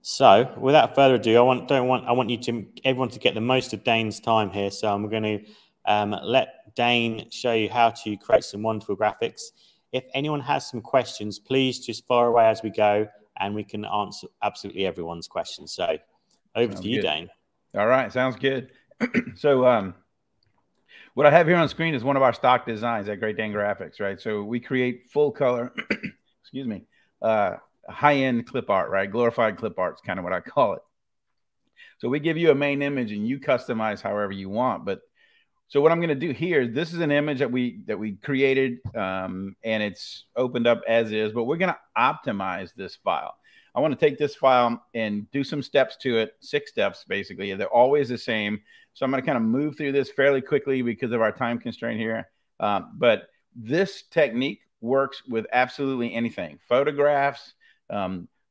So without further ado, I want everyone to get the most of Dane's time here. So I'm going to let Dane show you how to create some wonderful graphics. If anyone has some questions, please just fire away as we go, and we can answer absolutely everyone's questions. So over to you, Dane. All right, sounds good. So what I have here on screen is one of our stock designs at Great Dane Graphics, right? So we create full color, excuse me, high-end clip art, right? Glorified clip art is kind of what I call it. So we give you a main image and you customize however you want. But so what I'm going to do here, this is an image that we created, and it's opened up as is, but we're going to optimize this file. I want to take this file and do some steps to it, 6 steps basically. They're always the same. So I'm going to kind of move through this fairly quickly because of our time constraint here. But this technique works with absolutely anything. Photographs,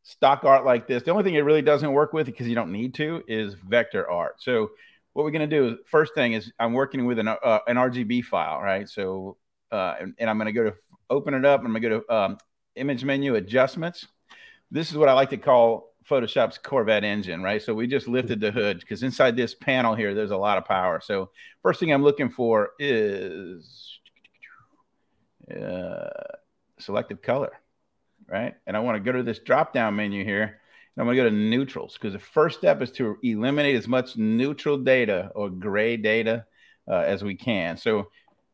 stock art like this. The only thing it really doesn't work with, because you don't need to, is vector art. So what we're going to do is, first thing is I'm working with an RGB file, right? So, and I'm going to go to open it up. I'm going to go to image menu, adjustments. This is what I like to call Photoshop's Corvette engine, right? So we just lifted the hood because inside this panel here, there's a lot of power. So first thing I'm looking for is selective color, right? And I want to go to this drop-down menu here, and I'm going to go to neutrals, because the first step is to eliminate as much neutral data or gray data as we can. So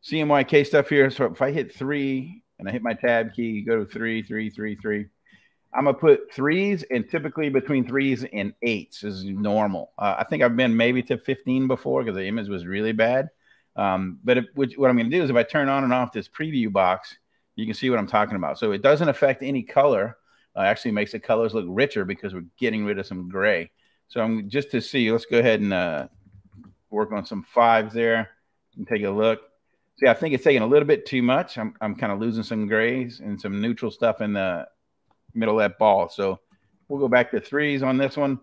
CMYK stuff here. So if I hit 3 and I hit my tab key, go to 3, 3, 3, 3. I'm going to put 3s, and typically between 3s and 8s is normal. I think I've been maybe to 15 before because the image was really bad. But what I'm going to do is if I turn on and off this preview box, you can see what I'm talking about. So it doesn't affect any color. Actually makes the colors look richer because we're getting rid of some gray. So I'm just to see, let's go ahead and work on some 5s there and take a look. See, I think it's taking a little bit too much. I'm kind of losing some grays and some neutral stuff in the middle of that ball. So we'll go back to 3s on this one.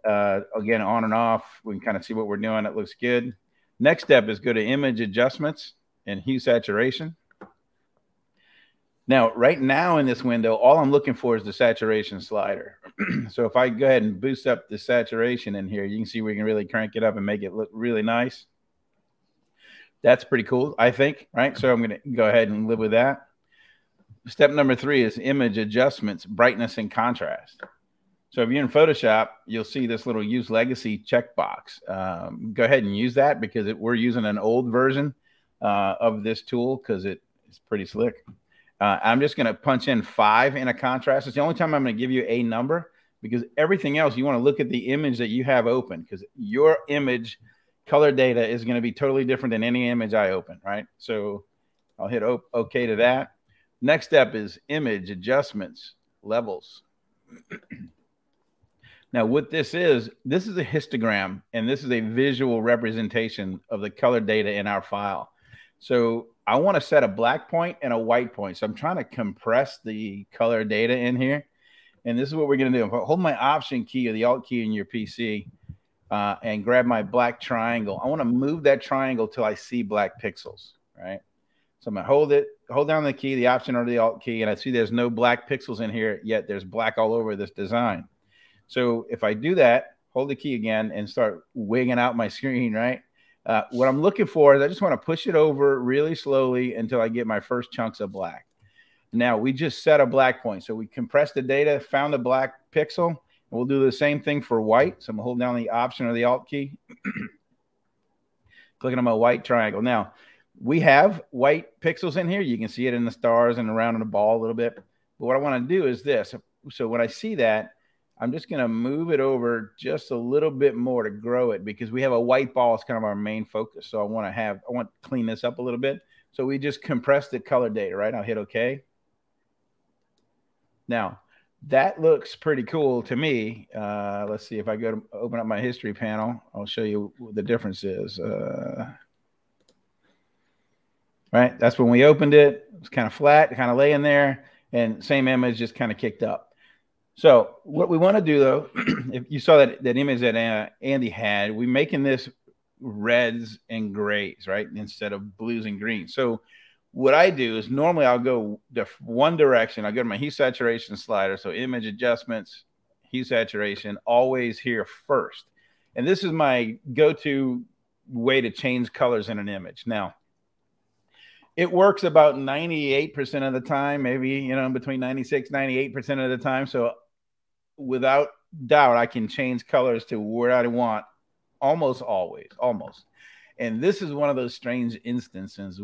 Again, on and off. We can kind of see what we're doing. It looks good. Next step is go to image adjustments and hue saturation. Now, right now in this window, all I'm looking for is the saturation slider. So if I go ahead and boost up the saturation in here, you can see we can really crank it up and make it look really nice. That's pretty cool, I think, right? So I'm going to go ahead and live with that. Step number 3 is image adjustments, brightness and contrast. So if you're in Photoshop, you'll see this little use legacy checkbox. Go ahead and use that because we're using an old version of this tool because it's pretty slick. I'm just going to punch in 5 in a contrast. It's the only time I'm going to give you a number, because everything else you want to look at the image that you have open, because your image color data is going to be totally different than any image I open, right? So I'll hit OK to that. Next step is image adjustments, levels. Now, what this is a histogram, and this is a visual representation of the color data in our file. So I want to set a black point and a white point. So I'm trying to compress the color data in here. And this is what we're going to do. If I hold my Option key or the Alt key in your PC and grab my black triangle, I want to move that triangle till I see black pixels, right? So I'm going to hold down the key, the Option or the Alt key, and I see there's no black pixels in here, yet there's black all over this design. So if I do that, hold the key again and start wigging out my screen, right? What I'm looking for is I just want to push it over really slowly until I get my first chunks of black. Now, we just set a black point. So we compressed the data, found the black pixel, and we'll do the same thing for white. So I'm going to hold down the Option or the Alt key, clicking on my white triangle. Now, we have white pixels in here. You can see it in the stars and around in the ball a little bit. But what I want to do is this. So when I see that, I'm just going to move it over just a little bit more to grow it, because we have a white ball as kind of our main focus. So I want to clean this up a little bit. So we just compress the color data, right? I'll hit OK. Now, that looks pretty cool to me. Let's see if I go to open up my history panel. I'll show you what the difference is. Right? That's when we opened it. It was kind of flat, kind of laying there, and same image just kind of kicked up. So what we want to do, though, if you saw that image that Andy had, we're making this reds and grays, right, instead of blues and greens. So what I do is normally I'll go one direction. I'll go to my hue saturation slider, so image adjustments, hue saturation, always here first. And this is my go-to way to change colors in an image. Now, it works about 98% of the time, maybe, you know, between 96, 98% of the time. So without doubt, I can change colors to where I want almost always, almost. And this is one of those strange instances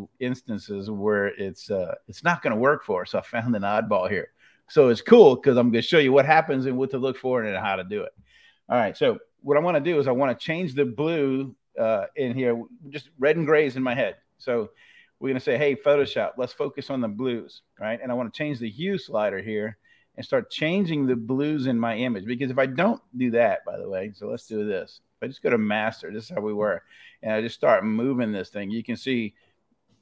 where it's not going to work for us. So I found an oddball here. So it's cool because I'm going to show you what happens and what to look for and how to do it. All right. So what I want to do is I want to change the blue in here, just red and grays in my head. So we're going to say, hey, Photoshop, let's focus on the blues, right? And I want to change the hue slider here and start changing the blues in my image. Because if I don't do that, by the way, so let's do this. If I just go to master, this is how we were, and I just start moving this thing, you can see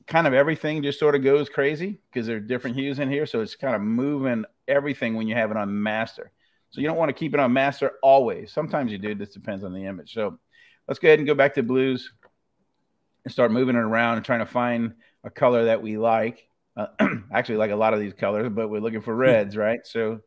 kind of everything just sort of goes crazy because there are different hues in here. So it's kind of moving everything when you have it on master. So you don't want to keep it on master always. Sometimes you do. This depends on the image. So let's go ahead and go back to blues and start moving it around and trying to find a color that we like. Actually, like a lot of these colors, but we're looking for reds, right? So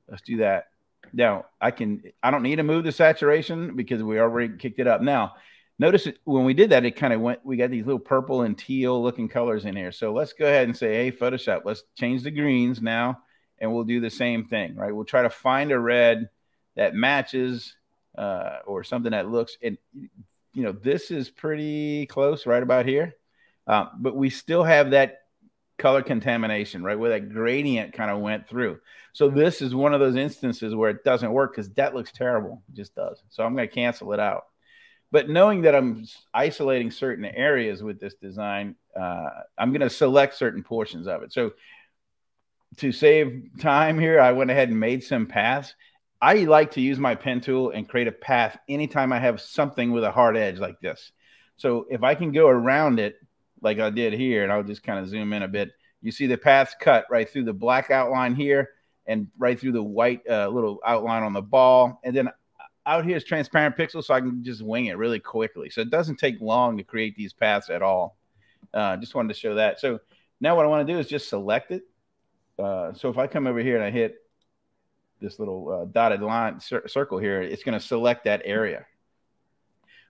let's do that. Now, I don't need to move the saturation because we already kicked it up. Now, notice when we did that, it kind of went, we got these little purple and teal looking colors in here. So let's go ahead and say, hey, Photoshop, let's change the greens now, and we'll do the same thing, right? We'll try to find a red that matches or something that looks, and you know, this is pretty close right about here. But we still have that color contamination, right, where that gradient kind of went through. So this is one of those instances where it doesn't work because that looks terrible. It just does. So I'm going to cancel it out. But knowing that I'm isolating certain areas with this design, I'm going to select certain portions of it. So to save time here, I went ahead and made some paths. I like to use my pen tool and create a path anytime I have something with a hard edge like this. So if I can go around it, like I did here, and I'll just kind of zoom in a bit, you see the paths cut right through the black outline here and right through the white little outline on the ball. And then out here is transparent pixels, so I can just wing it really quickly. So it doesn't take long to create these paths at all. Just wanted to show that. So now what I want to do is just select it. So if I come over here and I hit this little dotted line circle here, it's going to select that area.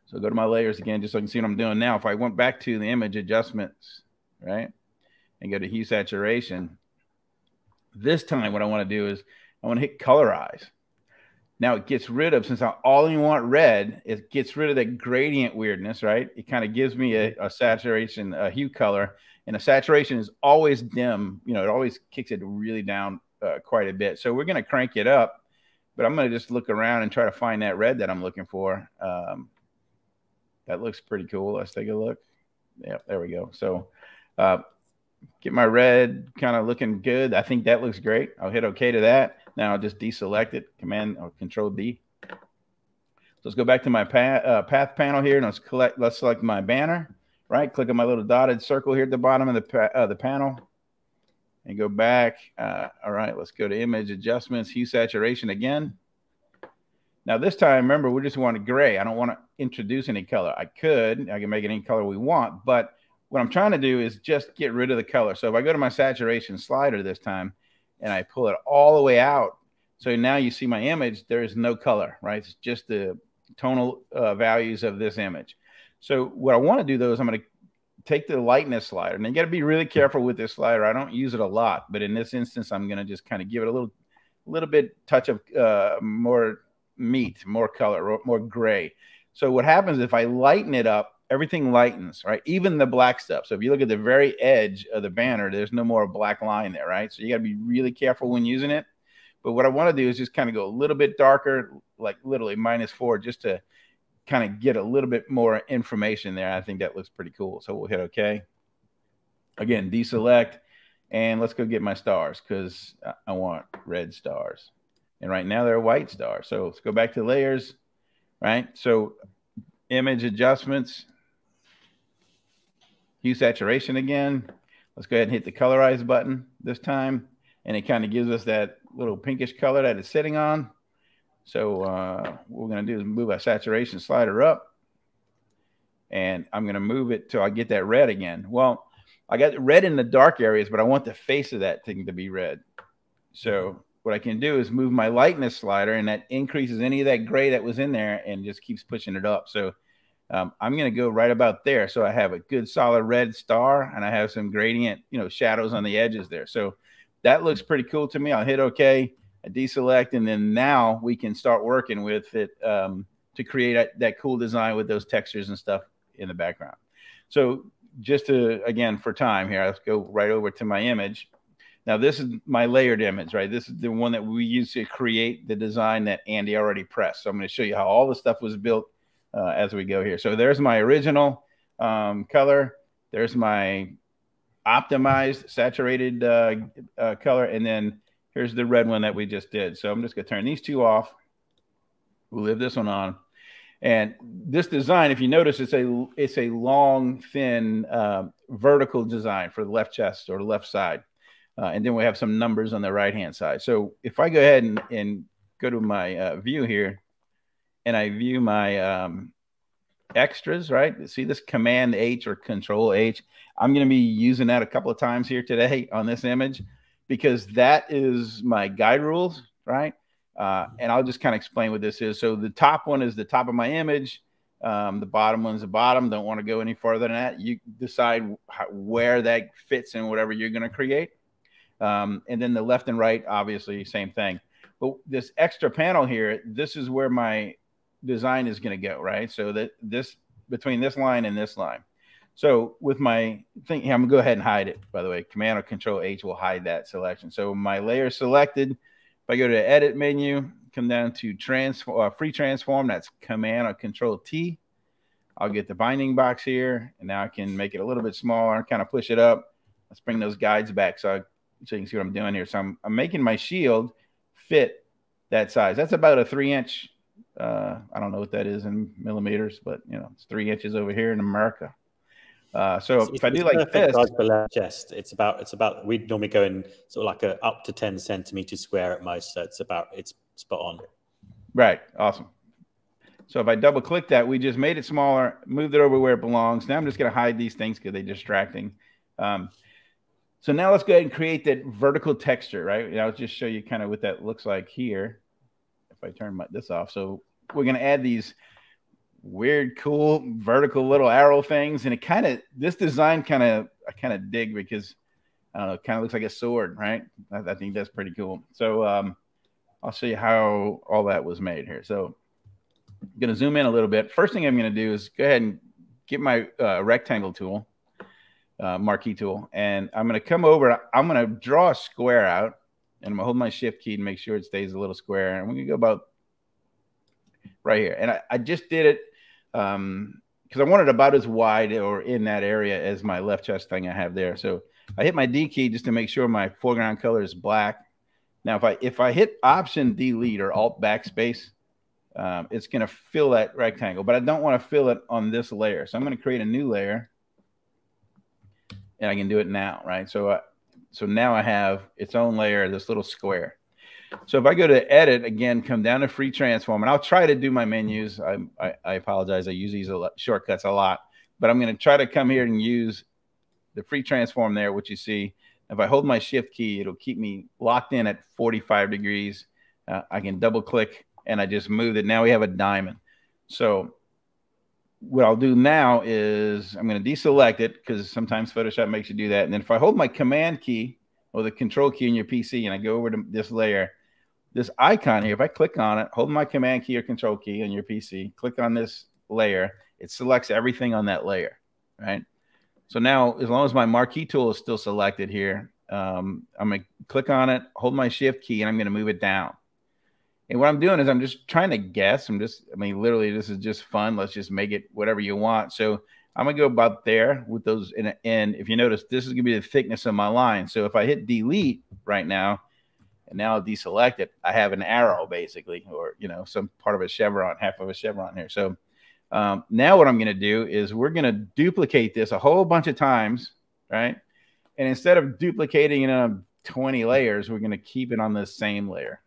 So go to my layers again, just so I can see what I'm doing now. If I went back to the image adjustments, right, and go to hue saturation, this time what I want to do is I want to hit colorize. Now it gets rid of, since I only want red, it gets rid of that gradient weirdness, right? It kind of gives me a saturation, a hue color, and a saturation is always dim. You know, it always kicks it really down quite a bit. So we're going to crank it up, but I'm going to just look around and try to find that red that I'm looking for. That looks pretty cool. Let's take a look. Yeah, there we go. So get my red kind of looking good. I think that looks great. I'll hit OK to that. Now I'll just deselect it, Command or Control D. So let's go back to my path panel here, and let's select my banner. Right, click on my little dotted circle here at the bottom of the panel, and go back. All right, let's go to image adjustments, hue saturation again. Now this time, remember, we just want gray. I don't want to introduce any color. I can make it any color we want, but what I'm trying to do is just get rid of the color. So if I go to my saturation slider this time and I pull it all the way out, so now you see my image, there is no color, right? It's just the tonal values of this image. So what I want to do though is I'm going to take the lightness slider, and you got to be really careful with this slider. I don't use it a lot, but in this instance, I'm going to just kind of give it a little bit touch of more meat, more color, more gray. So what happens if I lighten it up, everything lightens, right? Even the black stuff. So if you look at the very edge of the banner, there's no more black line there, right? So you got to be really careful when using it. But what I want to do is just kind of go a little bit darker, like literally -4, just to kind of get a little bit more information there. I think that looks pretty cool. So we'll hit OK. Again, deselect, and let's go get my stars because I want red stars. And right now they're white stars. So let's go back to layers, right? So image adjustments, hue saturation again. Let's go ahead and hit the colorize button this time. And it kind of gives us that little pinkish color that it's sitting on. So what we're going to do is move our saturation slider up. And I'm going to move it till I get that red again. Well, I got red in the dark areas, but I want the face of that thing to be red. So what I can do is move my lightness slider, and that increases any of that gray that was in there and just keeps pushing it up. So I'm going to go right about there. So I have a good solid red star, and I have some gradient, shadows on the edges there. So that looks pretty cool to me. I'll hit OK, I deselect, and then now we can start working with it to create that cool design with those textures and stuff in the background. So just to, again, for time here, let's go right over to my image. Now, this is my layered image, right? This is the one that we used to create the design that Andy already pressed. So I'm going to show you how all the stuff was built as we go here. So there's my original color. There's my optimized saturated color. And then here's the red one that we just did. So I'm just going to turn these two off. We'll leave this one on. And this design, if you notice, it's a long, thin, vertical design for the left chest or the left side. And then we have some numbers on the right-hand side. So if I go ahead and go to my view here, and I view my extras, right? See this Command H or Control H? I'm going to be using that a couple of times here today on this image because that is my guide rules, right? And I'll just kind of explain what this is. So the top one is the top of my image. The bottom one's the bottom. Don't want to go any farther than that. You decide where that fits in whatever you're going to create. And then the left and right, obviously, same thing. But this extra panel here, this is where my design is going to go, right? So that this between this line and this line. So with my thing, I'm going to go ahead and hide it, by the way. Command or Control H will hide that selection. So my layer selected. If I go to the Edit menu, come down to Free Transform, that's Command or Control T. I'll get the binding box here, and now I can make it a little bit smaller, kind of push it up. Let's bring those guides back so you can see what I'm doing here. So I'm making my shield fit that size. That's about a 3-inch. I don't know what that is in millimeters, but it's 3 inches over here in America. So if I do like this, below chest, it's about we'd normally go in sort of like up to 10 centimeters square at most. So it's spot on. Right. Awesome. So if I double click that, we just made it smaller, moved it over where it belongs. Now I'm just going to hide these things because they're distracting. So now let's go ahead and create that vertical texture, right? I'll just show you kind of what that looks like here. If I turn this off. So we're going to add these weird, cool, vertical little arrow things. And this design I kind of dig because, I don't know, it kind of looks like a sword, right? I think that's pretty cool. So I'll show you how all that was made here. So I'm going to zoom in a little bit. First thing I'm going to do is go ahead and get my rectangle tool. Marquee tool, and I'm going to come over. I'm going to draw a square out, and I'm going to hold my shift key to make sure it stays a little square. And we're going to go about right here. And I just did it because I wanted about as wide or in that area as my left chest thing I have there. So I hit my D key just to make sure my foreground color is black. Now, if I hit Option Delete or Alt Backspace, it's going to fill that rectangle, but I don't want to fill it on this layer. So I'm going to create a new layer. And I can do it now, right? So now I have its own layer, this little square. So if I go to Edit, again, come down to Free Transform, and I'll try to do my menus. I apologize. I use these shortcuts a lot. But I'm going to try to come here and use the Free Transform there, which you see. If I hold my Shift key, it'll keep me locked in at 45 degrees. I can double-click, and I just moved it. Now we have a diamond. So what I'll do now is I'm going to deselect it because sometimes Photoshop makes you do that. And then if I hold my Command key or the Control key in your PC and I go over to this layer, this icon here, if I click on it, hold my Command key or Control key on your PC, click on this layer, it selects everything on that layer, right? So now, as long as my Marquee tool is still selected here, I'm going to click on it, hold my Shift key, and I'm going to move it down. And what I'm doing is I'm just trying to guess. Literally, this is just fun. Let's just make it whatever you want. So I'm going to go about there with those. And if you notice, this is going to be the thickness of my line. So if I hit Delete right now, and now I'll deselect it, I have an arrow basically, or, some part of a chevron, half of a chevron here. So now what I'm going to do is we're going to duplicate this a whole bunch of times, right? And instead of duplicating it on 20 layers, we're going to keep it on the same layer.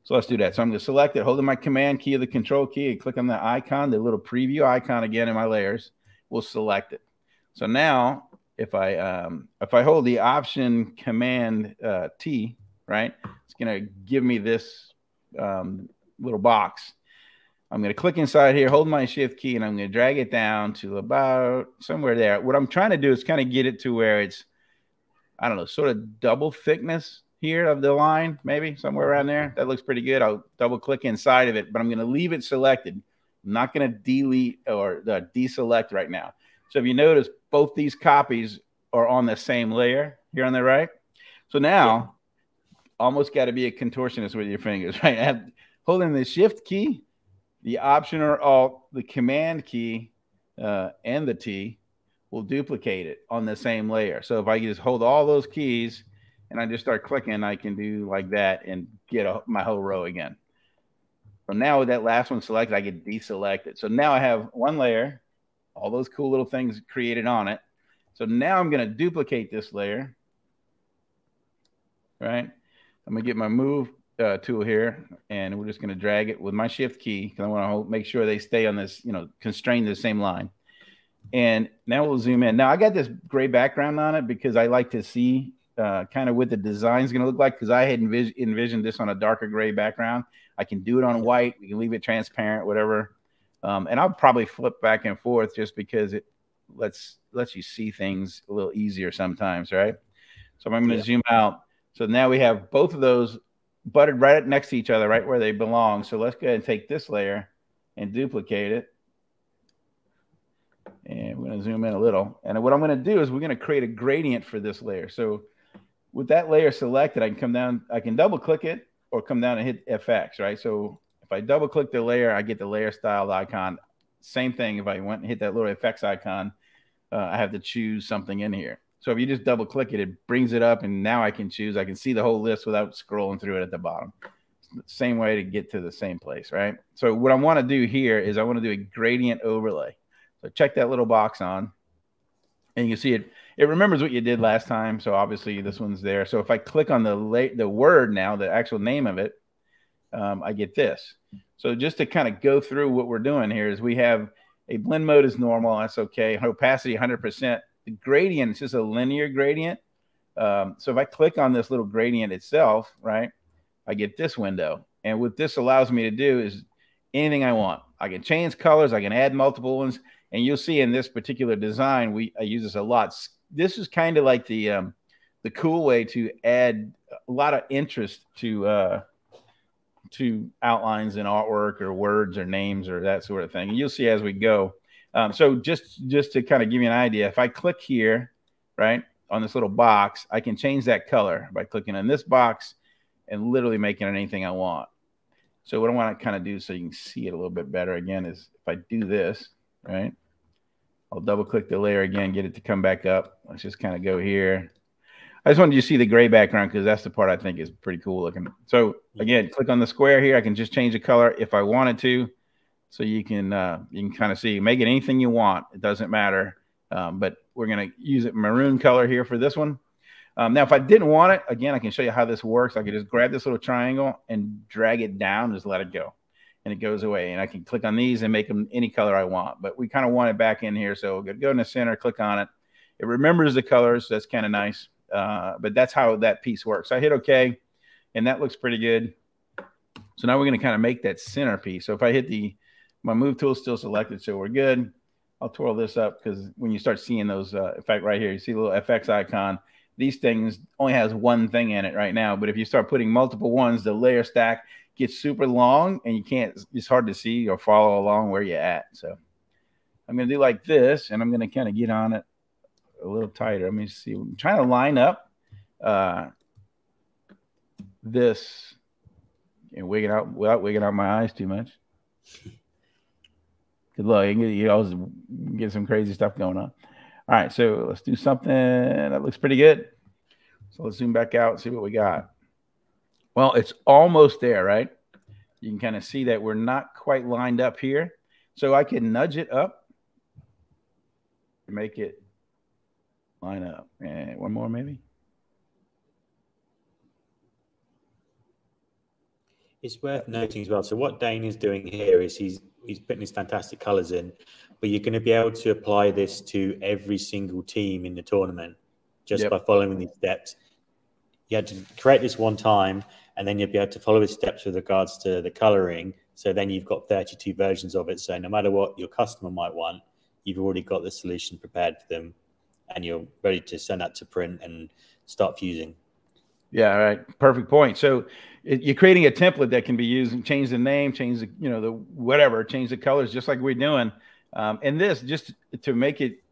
So let's do that. So I'm going to select it, holding my Command key or the Control key, and click on the icon, the little preview icon again in my layers. We'll select it. So now, if I hold the Option Command T right? It's going to give me this little box. I'm going to click inside here, hold my shift key, and I'm going to drag it down to about somewhere there. What I'm trying to do is kind of get it to where it's, I don't know, sort of double thickness here of the line, maybe somewhere around there. That looks pretty good. I'll double click inside of it, but I'm going to leave it selected. I'm not going to delete or deselect right now. So if you notice, both these copies are on the same layer here on the right. So now, almost got to be a contortionist with your fingers, right? Holding the shift key, the Option or Alt, the Command key, and the T will duplicate it on the same layer. So if I just hold all those keys and I just start clicking, I can do like that and get my whole row again. So now with that last one selected, I can deselect it. So now I have one layer, all those cool little things created on it. So now I'm going to duplicate this layer, right? I'm going to get my move tool here, and we're just going to drag it with my shift key because I want to make sure they stay on this, constrained to the same line. And now we'll zoom in. Now I got this gray background on it because I like to see kind of what the design is going to look like, because I had envisioned this on a darker gray background. I can do it on white. We can leave it transparent, whatever. And I'll probably flip back and forth just because it lets you see things a little easier sometimes, right? So I'm going to zoom out. So now we have both of those butted right next to each other, right where they belong. So let's go ahead and take this layer and duplicate it. And we're going to zoom in a little. And what I'm going to do is we're going to create a gradient for this layer. So with that layer selected, I can come down, I can double click it or come down and hit FX, right? So if I double click the layer, I get the layer styled icon. Same thing if I went and hit that little FX icon, I have to choose something in here. So if you just double click it, it brings it up, and now I can choose. I can see the whole list without scrolling through it at the bottom. Same way to get to the same place, right? So what I want to do here is I want to do a gradient overlay. So check that little box on, and you can see it. It remembers what you did last time. So obviously this one's there. So if I click on the word now, the actual name of it, I get this. So just to kind of go through what we're doing here is we have a blend mode is normal. That's okay. Opacity 100%. The gradient is just a linear gradient. So if I click on this little gradient itself, right, I get this window. And what this allows me to do is anything I want. I can change colors. I can add multiple ones. And you'll see in this particular design, I use this a lot. This is kind of like the cool way to add a lot of interest to outlines and artwork or words or names or that sort of thing. And you'll see as we go. So just to kind of give you an idea, if I click here, right, on this little box, I can change that color by clicking on this box and literally making it anything I want. So what I want to kind of do so you can see it a little bit better again is if I do this, right, I'll double click the layer again, get it to come back up. Let's just kind of go here. I just wanted you to see the gray background because that's the part I think is pretty cool looking. So again, click on the square here. I can just change the color if I wanted to. So you can kind of see, make it anything you want. It doesn't matter. But we're going to use it maroon color here for this one. Now, if I didn't want it, again, I can show you how this works. I can just grab this little triangle and drag it down, just let it go. And it goes away. And I can click on these and make them any color I want. But we kind of want it back in here. So we're going to go in the center, click on it. It remembers the colors. That's kind of nice. But that's how that piece works. I hit OK, and that looks pretty good. So now we're going to kind of make that center piece. So if I hit my move tool is still selected, so we're good. I'll twirl this up because when you start seeing those, in fact, right here, you see the little FX icon. These things only has one thing in it right now. But if you start putting multiple ones, the layer stack gets super long, and you can't. It's hard to see or follow along where you're at. So I'm going to do like this, and I'm going to kind of get on it a little tighter. Let me see. I'm trying to line up this and wig it out without wigging out my eyes too much. Good luck. You always get some crazy stuff going on. All right, so let's do something that looks pretty good. So let's zoom back out and see what we got. Well, it's almost there, right? You can kind of see that we're not quite lined up here. So I can nudge it up to make it line up. And one more maybe. It's worth noting as well. So what Dane is doing here is he's putting these fantastic colors in, but you're going to be able to apply this to every single team in the tournament just by following these steps. You had to create this one time, and then you'll be able to follow the steps with regards to the coloring. So then you've got 32 versions of it. So no matter what your customer might want, you've already got the solution prepared for them, and you're ready to send that to print and start fusing. Yeah, right. Perfect point. So you're creating a template that can be used and change the name, change the, the whatever, change the colors, just like we're doing. And this, just to make it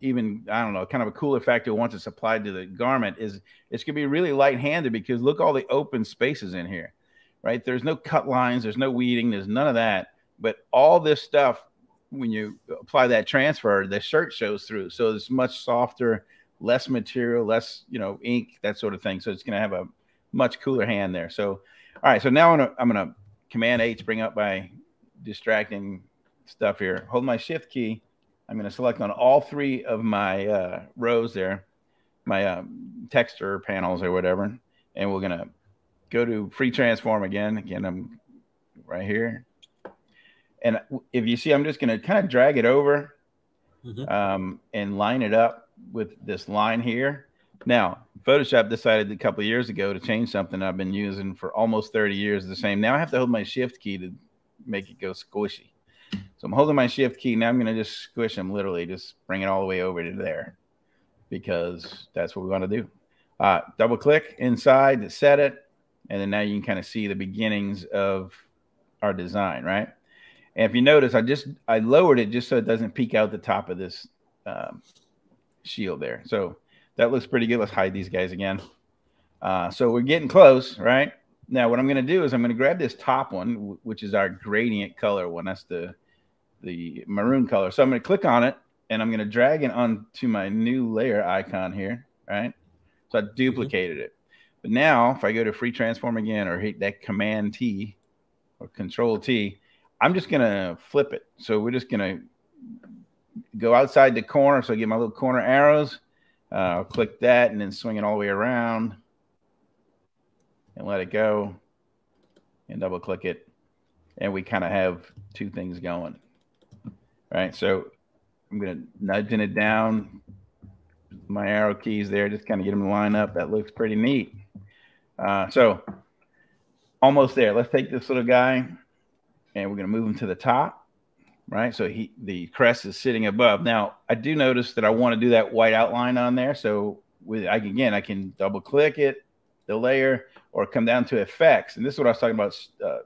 even, I don't know, kind of a cooler factor once it's applied to the garment, is it's going to be really light-handed, because look, all the open spaces in here, right? There's no cut lines, there's no weeding, there's none of that. But all this stuff, when you apply that transfer, the shirt shows through. So it's much softer, less material, less, ink, that sort of thing. So it's going to have a much cooler hand there. So, all right. So now I'm going to Command H, bring up my distracting stuff here. Hold my Shift key. I'm going to select on all three of my rows there, my texture panels or whatever. And we're going to go to free transform again. Again, I'm right here. And if you see, I'm just going to kind of drag it over and line it up with this line here. Now, Photoshop decided a couple of years ago to change something I've been using for almost 30 years the same. Now I have to hold my Shift key to make it go squishy. So I'm holding my Shift key. Now I'm going to just squish them, literally just bring it all the way over to there, because that's what we want to do. Double click inside to set it. And then now you can kind of see the beginnings of our design, right? And if you notice, I lowered it just so it doesn't peek out the top of this shield there. So that looks pretty good. Let's hide these guys again. So we're getting close, right? Now what I'm going to do is I'm going to grab this top one, which is our gradient color one. That's the maroon color. So I'm going to click on it, and I'm going to drag it onto my new layer icon here, right? So I duplicated it. But now if I go to free transform again, or hit that Command T or Control T, I'm just going to flip it. So we're just going to go outside the corner. So I get my little corner arrows. I'll click that and then swing it all the way around and let it go and double click it. And we kind of have two things going. Right. So I'm going to nudging it down. My arrow keys there, just kind of get them to line up. That looks pretty neat. So almost there. Let's take this little guy, and we're going to move him to the top, right? So the crest is sitting above. Now, I do notice that I want to do that white outline on there. So I can double click it, the layer, or come down to effects. And this is what I was talking about,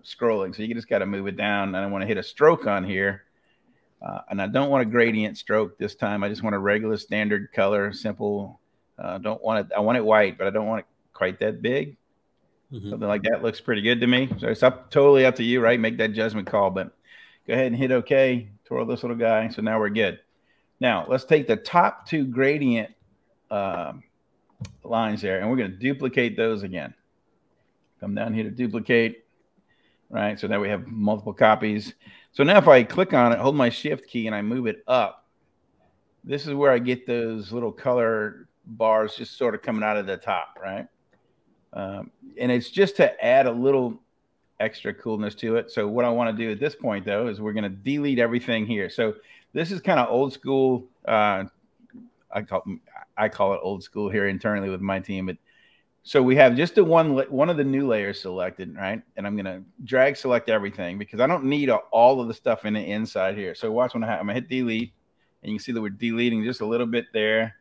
scrolling. So you just got to move it down. And I want to hit a stroke on here. And I don't want a gradient stroke this time. I just want a regular standard color, simple. I want it white, but I don't want it quite that big. Something like that looks pretty good to me. So it's totally up to you, right? Make that judgment call, but go ahead and hit OK. Twirl this little guy. So now we're good. Now let's take the top two gradient lines there, and we're going to duplicate those again. Come down here to duplicate, right? So now we have multiple copies. So now if I click on it, hold my Shift key, and I move it up, this is where I get those little color bars just sort of coming out of the top, right? And it's just to add a little extra coolness to it. So what I want to do at this point, though, is we're going to delete everything here. So this is kind of old school. I call it old school here internally with my team. But so we have just one of the new layers selected, right? And I'm going to drag select everything, because I don't need all of the stuff in the inside here. So watch when I'm going to hit delete, and you can see that we're deleting just a little bit there.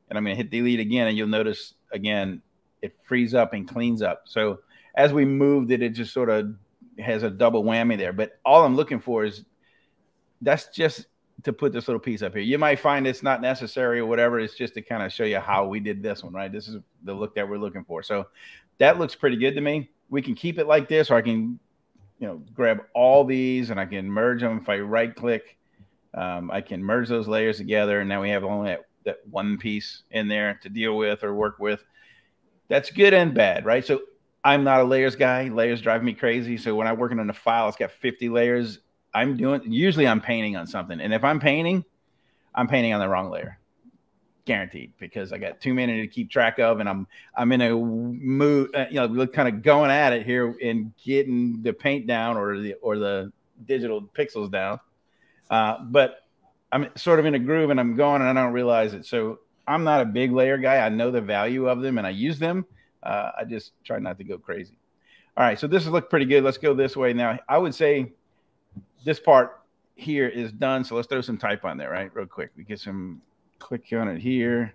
And I'm going to hit delete again, and you'll notice again, it frees up and cleans up. So as we moved it, it just sort of has a double whammy there. But all I'm looking for is, that's just to put this little piece up here. You might find it's not necessary or whatever. It's just to kind of show you how we did this one, right? This is the look that we're looking for. So that looks pretty good to me. We can keep it like this, or I can, grab all these and I can merge them. If I right click, I can merge those layers together. And now we have only that one piece in there to deal with or work with. That's good and bad, right? So I'm not a layers guy. Layers drive me crazy. So when I'm working on a file, it's got 50 layers. Usually I'm painting on something. And if I'm painting on the wrong layer, guaranteed, because I got too many to keep track of. And I'm in a mood, kind of going at it here and getting the paint down or the digital pixels down. But I'm sort of in a groove and I'm going and I don't realize it. So I'm not a big layer guy. I know the value of them and I use them. I just try not to go crazy. All right, so this has looked pretty good. Let's go this way now. I would say this part here is done. So let's throw some type on there, right? Real quick. We get some click on it here.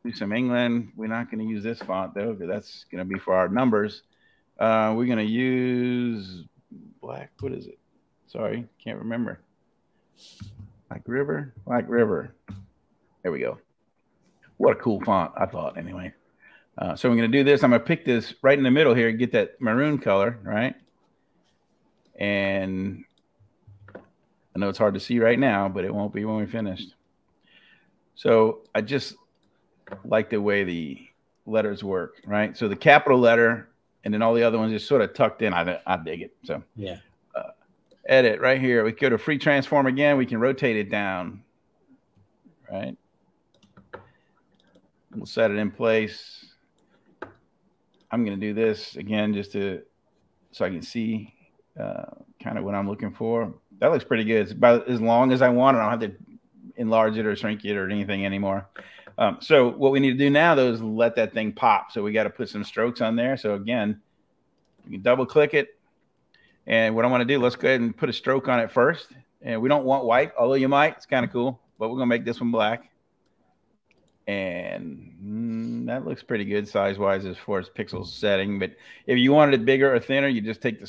Do some England. We're not going to use this font though, because that's going to be for our numbers. We're going to use black. What is it? Sorry, can't remember. Black River. There we go. What a cool font, I thought, anyway. So we're going to do this. I'm going to pick this right in the middle here, get that maroon color, right? And I know it's hard to see right now, but it won't be when we're finished. So I just like the way the letters work, right? So the capital letter and then all the other ones is sort of tucked in. I dig it. So yeah. Edit right here. We go to free transform again. We can rotate it down, right? We'll set it in place. I'm going to do this again just so I can see kind of what I'm looking for. That looks pretty good. It's about as long as I want. I don't have to enlarge it or shrink it or anything anymore. So what we need to do now, though, is let that thing pop. So we got to put some strokes on there. So again, you can double click it. And what I want to do, let's go ahead and put a stroke on it first. And we don't want white, although you might. It's kind of cool. But we're going to make this one black. And that looks pretty good size-wise as far as pixels setting. But if you wanted it bigger or thinner, you just take the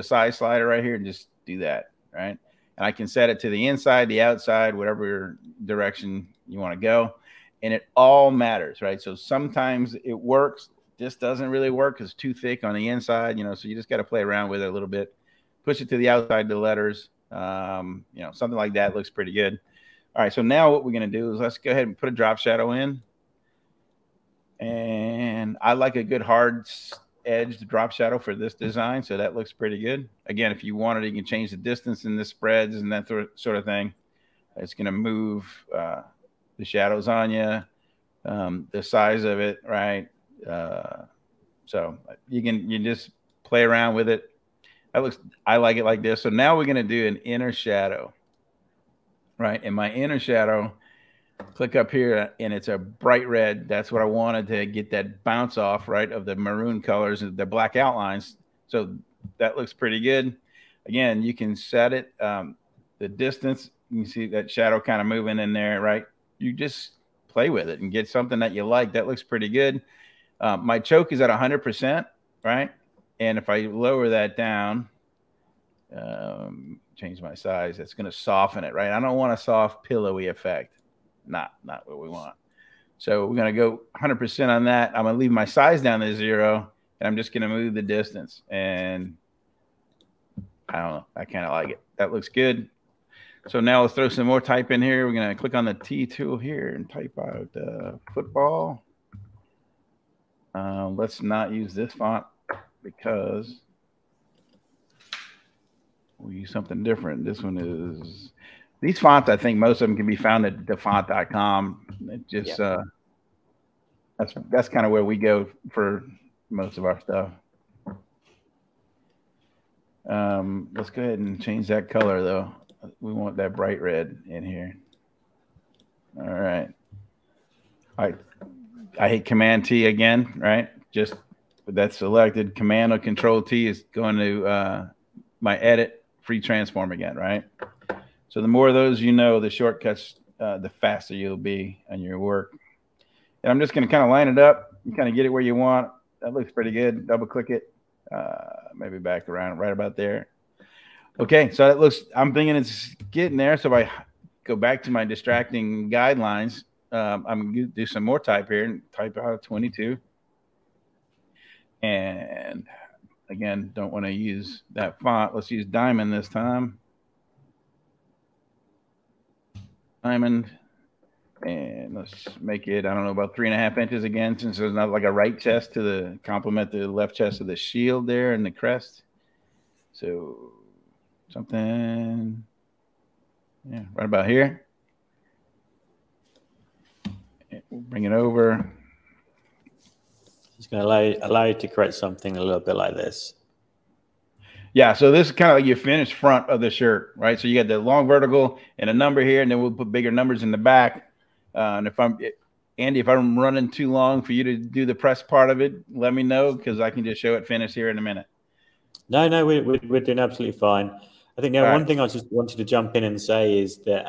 size slider right here and just do that, right? And I can set it to the inside, the outside, whatever direction you want to go. And it all matters, right? So sometimes it works. This doesn't really work because it's too thick on the inside, so you just got to play around with it a little bit. Push it to the outside, the letters, something like that looks pretty good. All right, so now what we're going to do is let's go ahead and put a drop shadow in. And I like a good hard edged drop shadow for this design, so that looks pretty good. Again, if you wanted, you can change the distance and the spreads and that sort of thing. It's going to move the shadows on you, the size of it, right? So you just play around with it. I like it like this. So now we're going to do an inner shadow. Right, and my inner shadow, click up here, and it's a bright red. That's what I wanted to get that bounce off, right, of the maroon colors and the black outlines. So that looks pretty good. Again, you can set it, the distance. You can see that shadow kind of moving in there, right? You just play with it and get something that you like. That looks pretty good. My choke is at 100%, right? And if I lower that down, change my size, that's going to soften it, right? I don't want a soft pillowy effect. Not what we want. So we're going to go 100% on that. I'm going to leave my size down to 0, and I'm just going to move the distance. And I don't know. I kind of like it. That looks good. So now let's throw some more type in here. We're going to click on the T tool here and type out football. Let's not use this font because we'll use something different. This one is, these fonts, I think most of them can be found at defont.com. It just, that's kind of where we go for most of our stuff. Let's go ahead and change that color though. We want that bright red in here. All right. I hit Command T again, right? Just that's selected. Command or Control T is going to my edit. Free transform again, right? So the more of those the shortcuts, the faster you'll be on your work. And I'm just going to kind of line it up. You kind of get it where you want. That looks pretty good. Double click it. Maybe back around right about there. Okay, so that looks, I'm thinking it's getting there. So if I go back to my distracting guidelines, I'm going to do some more type here and type out 22. And again, don't want to use that font. Let's use Diamond this time. Diamond. And let's make it, I don't know, about 3.5 inches again, since there's not like a right chest to complement the left chest of the shield there and the crest. So something, right about here. We'll bring it over. It's going to allow you to create something a little bit like this. Yeah, so this is kind of like your finished front of the shirt, right? So you got the long vertical and a number here, and then we'll put bigger numbers in the back. And if Andy, if I'm running too long for you to do the press part of it, let me know, because I can just show it finished here in a minute. No, we're doing absolutely fine. I think one thing I just wanted to jump in and say is that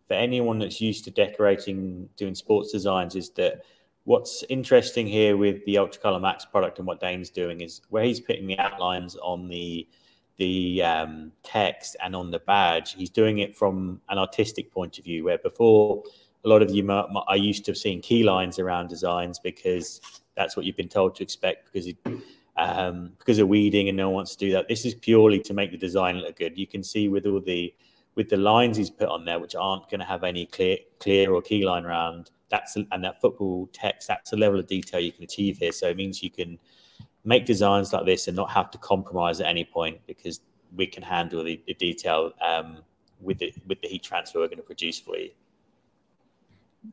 for anyone that's used to decorating, doing sports designs, is that what's interesting here with the Ultracolor Max product and what Dane's doing is where he's putting the outlines on the text and on the badge, he's doing it from an artistic point of view, where before a lot of you are used to seeing key lines around designs because that's what you've been told to expect because of weeding, and no one wants to do that. This is purely to make the design look good. You can see with the lines he's put on there, which aren't going to have any clear or key line around, and that football text, that's a level of detail you can achieve here. So it means you can make designs like this and not have to compromise at any point, because we can handle the detail with the heat transfer we're going to produce for you.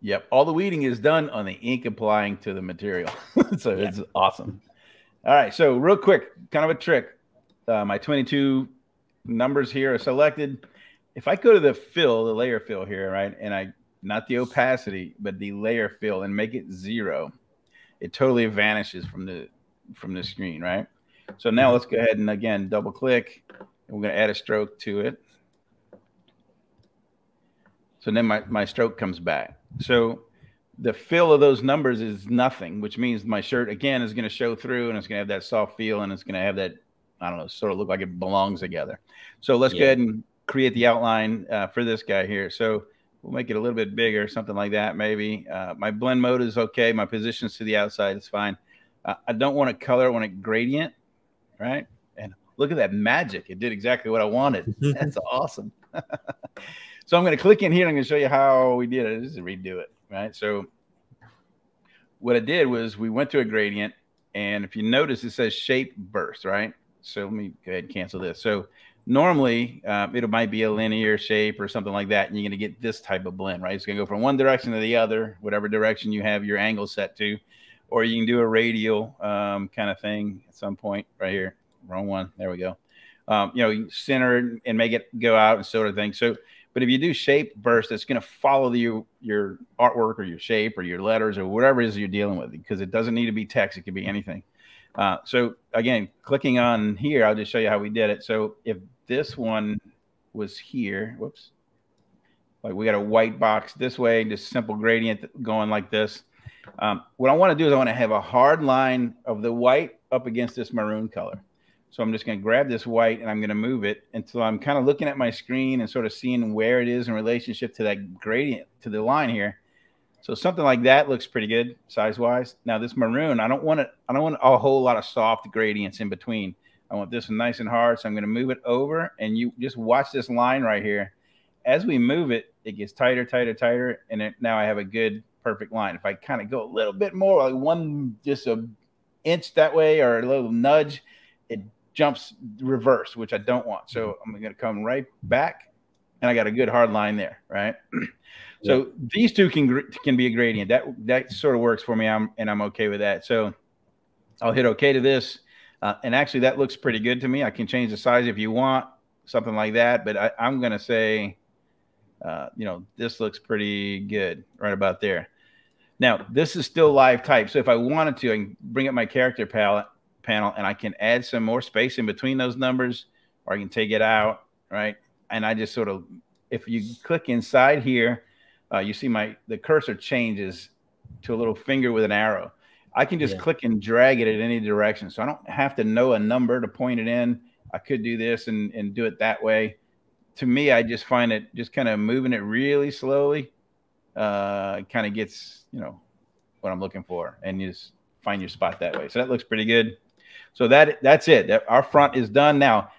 Yep, all the weeding is done on the ink applying to the material. So yeah. It's awesome. All right, so real quick, kind of a trick. My 22 numbers here are selected. If I go to the fill, the layer fill here, right, and not the opacity, but the layer fill, and make it 0, it totally vanishes from the screen, right? So now let's go ahead and again double click, and we're going to add a stroke to it. So then my stroke comes back. So the fill of those numbers is nothing, which means my shirt again is going to show through, and it's going to have that soft feel, and it's going to have that, I don't know, sort of look like it belongs together. So let's go ahead and create the outline for this guy here. So we'll make it a little bit bigger, something like that maybe. My blend mode is okay. My positions to the outside is fine. I don't want to color, I want a gradient, right? And look at that magic. It did exactly what I wanted. That's awesome. So I'm going to click in here, and I'm going to show you how we did it. Just redo it, right? So what I did was we went to a gradient, and if you notice, it says shape burst, right? So let me go ahead and cancel this. So normally it might be a linear shape or something like that, and you're going to get this type of blend, right? It's going to go from one direction to the other, whatever direction you have your angle set to, or you can do a radial kind of thing at some point right here. Wrong one. There we go. You center it and make it go out and sort of thing. So, but if you do shape burst, it's going to follow your artwork or your shape or your letters or whatever it is you're dealing with, because it doesn't need to be text. It could be anything. So again, clicking on here, I'll just show you how we did it. So if this one was here, whoops, like we got a white box this way, just simple gradient going like this. What I want to do is I want to have a hard line of the white up against this maroon color. So I'm just going to grab this white, and I'm going to move it until I'm kind of looking at my screen and sort of seeing where it is in relationship to that gradient, to the line here. So something like that looks pretty good size-wise. Now this maroon, I don't want a whole lot of soft gradients in between. I want this one nice and hard, so I'm going to move it over, and you just watch this line right here. As we move it, it gets tighter, tighter, tighter, and now I have a good, perfect line. If I kind of go a little bit more, like just an inch that way or a little nudge, it jumps reverse, which I don't want. So I'm going to come right back, and I got a good hard line there, right? So these two can be a gradient. That sort of works for me, and I'm okay with that. So I'll hit OK to this, and actually that looks pretty good to me. I can change the size if you want, something like that, but I'm going to say, this looks pretty good right about there. Now, this is still live type, so if I wanted to, I can bring up my character panel, and I can add some more space in between those numbers, or I can take it out, right? And I just sort of, if you click inside here, you see the cursor changes to a little finger with an arrow. I can just click and drag it in any direction, so I don't have to know a number to point it in. I could do this and do it that way. To me, I just find it just kind of moving it really slowly kind of gets, what I'm looking for, and you just find your spot that way. So that looks pretty good. So that's it. Our front is done. Now,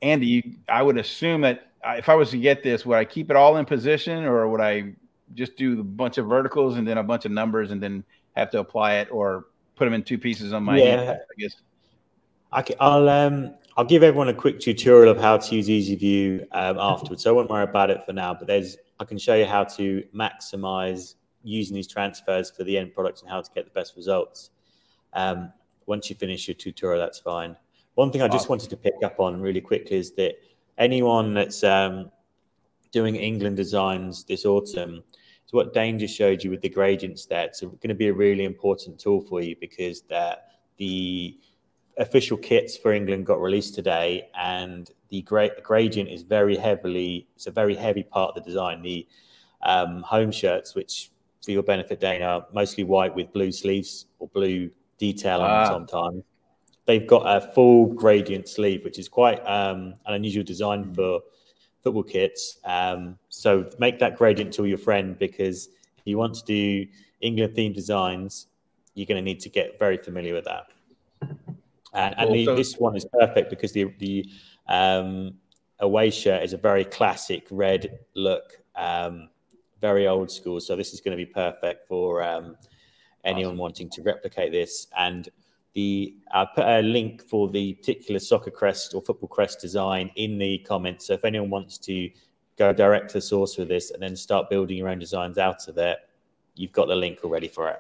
Andy, I would assume that if I was to get this, would I keep it all in position, or would I just do a bunch of verticals and then a bunch of numbers and then have to apply it, or put them in two pieces on my hand, I guess? I'll give everyone a quick tutorial of how to use Easy View afterwards. So I won't worry about it for now, but I can show you how to maximize using these transfers for the end product and how to get the best results. Once you finish your tutorial, that's fine. One thing I just wanted to pick up on really quickly is that anyone that's doing England designs this autumn, So what Dane just showed you with the gradients there, it's going to be a really important tool for you, because the official kits for England got released today, and the gradient is it's a very heavy part of the design. The home shirts, which for your benefit, Dane, are mostly white with blue sleeves or blue detail on them sometimes. They've got a full gradient sleeve, which is quite an unusual design for football kits. So make that gradient tool your friend, because if you want to do England themed designs, you're going to need to get very familiar with that. This one is perfect because the away shirt is a very classic red look, very old school. So this is going to be perfect for anyone wanting to replicate this. And I'll put a link for the particular soccer crest or football crest design in the comments. So if anyone wants to go direct to the source with this and then start building your own designs out of it, you've got the link already for it.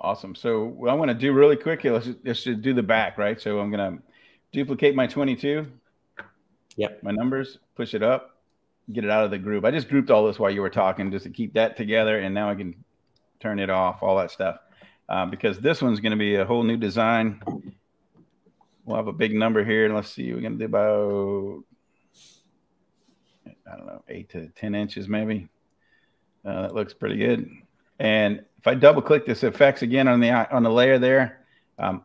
Awesome. So what I want to do really quickly, let's just do the back, right? So I'm going to duplicate my 22. Yep. My numbers, push it up, get it out of the group. I just grouped all this while you were talking just to keep that together. And now I can turn it off, all that stuff, because this one's going to be a whole new design. We'll have a big number here, and let's see, we're going to do about, I don't know, 8 to 10 inches maybe. That looks pretty good. And if I double click this effects again on the layer there,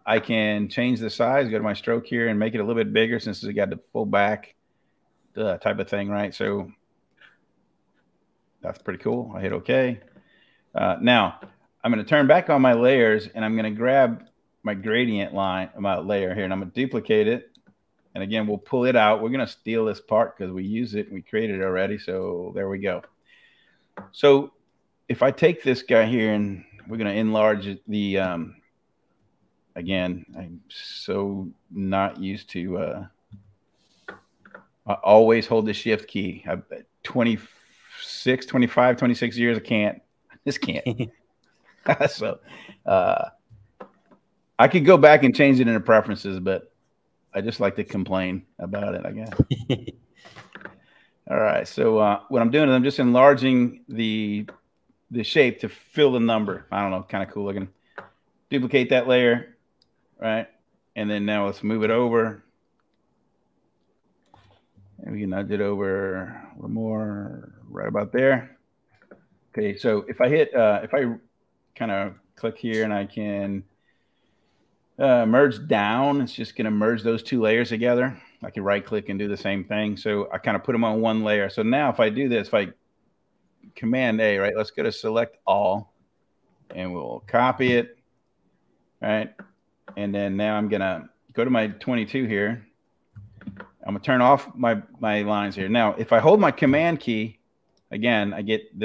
I can change the size, go to my stroke here and make it a little bit bigger, since it's got the full back type of thing, right? So that's pretty cool. I hit OK. Now I'm going to turn back on my layers, and I'm going to grab my gradient line, my layer here, and I'm going to duplicate it. And again, we'll pull it out. We're going to steal this part because we use it and we created it already. So there we go. So if I take this guy here and we're going to enlarge the, again, I'm so not used to, I always hold the shift key. 25, 26 years, I just can't. So I could go back and change it into preferences, but I just like to complain about it, I guess. All right. So what I'm doing is I'm just enlarging the shape to fill the number. I don't know, kind of cool looking. Duplicate that layer, right? And then now let's move it over. And we can nudge it over a little more, right about there. Okay, so if I hit, if I kind of click here and I can merge down, it's just going to merge those two layers together. I can right click and do the same thing. So I kind of put them on one layer. So now if I do this, if I Command A, right, let's go to select all and we'll copy it, right? And then now I'm going to go to my 22 here. I'm going to turn off my lines here. Now, if I hold my Command key, again, I get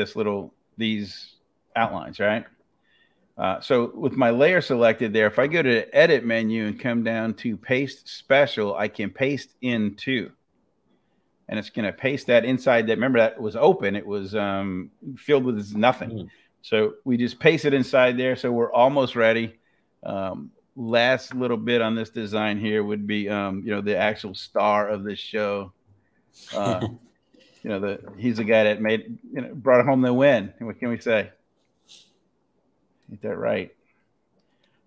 these outlines, right? So with my layer selected there, if I go to the edit menu and come down to paste special, I can paste in two. And it's going to paste that inside that. Remember, that was open. It was filled with nothing. So we just paste it inside there. So we're almost ready. Last little bit on this design here would be, the actual star of this show. He's the guy that brought home the win. What can we say? Get that right.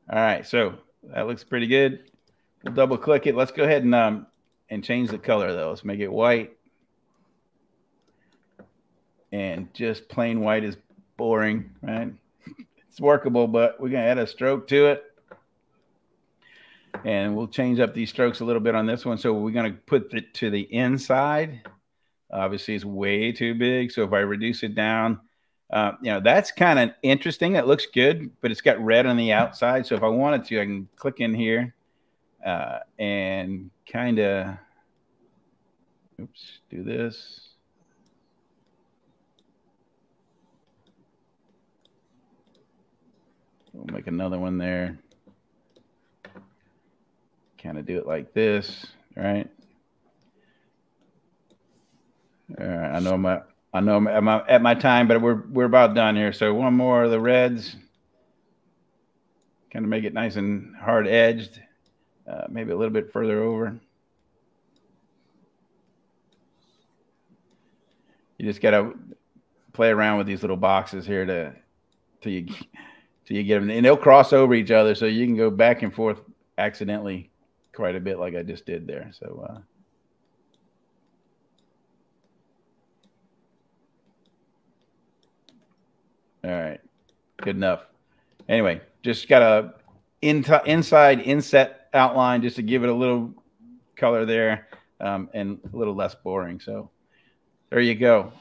All right, so that looks pretty good. We'll double click it. Let's go ahead and change the color though. Let's make it white. And just plain white is boring, right? It's workable, but we're gonna add a stroke to it. And we'll change up these strokes a little bit on this one. So we're gonna put it to the inside. Obviously it's way too big. So if I reduce it down, that's kind of interesting. That looks good, but it's got red on the outside. So if I wanted to, I can click in here and kind of, do this. We'll make another one there. Kind of do it like this, right? All right, I know I'm at my time, but we're about done here. So one more of the reds, kind of make it nice and hard edged, maybe a little bit further over. You just got to play around with these little boxes here till you get them, and they'll cross over each other, so you can go back and forth accidentally quite a bit, like I just did there. So all right, good enough. Anyway, just got a inside inset outline just to give it a little color there, and a little less boring. So there you go.